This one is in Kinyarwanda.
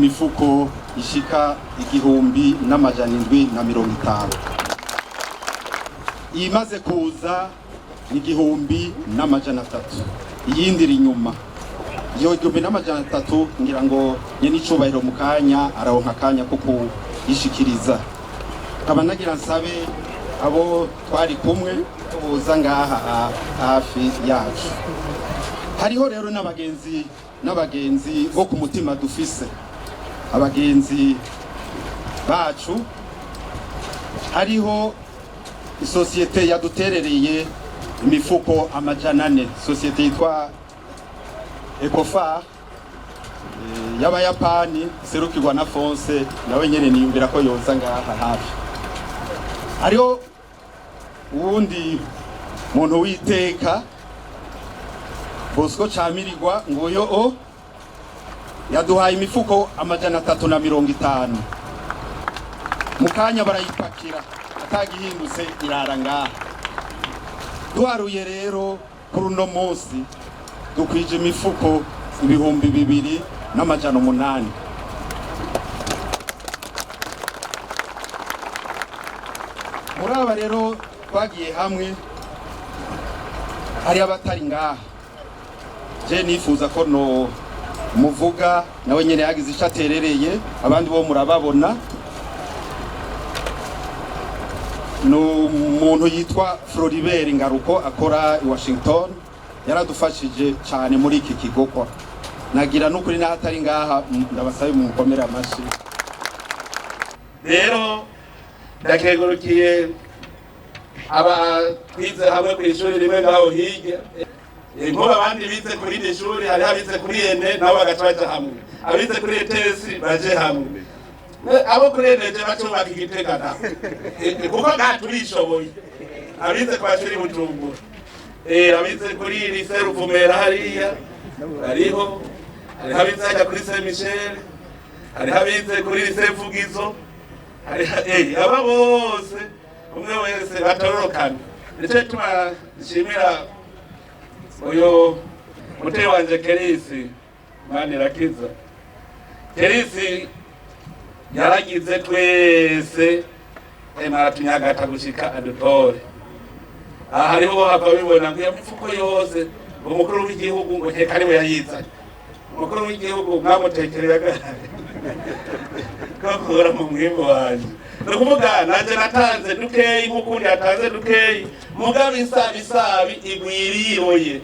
imifuko ishika 1,750. Imaze kuza ni 1,300. Iyindi iri nyuma. Iyo 1,300 ngira ngo nyene icubahiro mu kanya aronka akanya kuko yishikiriza. Kaba nagira nsabe abo twari kumwe tubuza ngaha hafi yacu. Hariho rero n'abagenzi bo ku mutima dufise. Abagenzi bacu hariho isosiyete yaduterereye imifuko 400, sosiyete yitwa Ecofar y'abayapani serukirwa na Fonse, nawe nyene niyumvira ko yoza ngaha hafi. Hariho uwundi muntu witeka Bosco Camirirwa nguyo yaduhaye imifuko 350. Mukanya barayipakira atagihindutse irara ngaha. Duharuye rero kuri uno munsi dukwije imifuko 2,800. Muraba rero twagiye hamwe hari abatari ngaha. Je nifuza ko no muvuga nawe nyene yagize icaterereye, abandi bo murababona. No muntu yitwa Floribert Ngaruko akora i Washington, yaradufashije cyane muri iki kigoko. Nagira n'ukuri n'ahatari ngaha ndabasabe mu mukomera amashi. Rero ndakegurukiye aba twize hamwe ku ishuri rimwe ngaho hirya. Inkuba abandi bize kuri iri shuri, hari abize kuri ene nabo bagaca baja hamwe, abize kuri ETS baje hamwe, abo kuri eneje bacubaka Igitega kuko turishoboye. Abize kwa shuri Bujumbura, abize kuri lycée Ruvumera hariya hariho, hari abize ajya kuri Saint Michel, hari abize kuri lycée Vugizo, hari aba bose umwe wese batororokana. Nico tuma nshimira uyo muteye wanje Kerisi Manirakiza. Kerisi yaragize twese maratunyagata gushika adutore. Aha hariho hava bibona ngo imifuko yose umukuru w'igihugu ngo nkeka ariwe yayizanye. Umukuru w'igihugu mwamutekereraga kokora mu mwimbo wanje. Nukuvuga nanje natanze dukeyi nk'ukundi yatanze dukeyi, mugabe isabi igwiriyoye.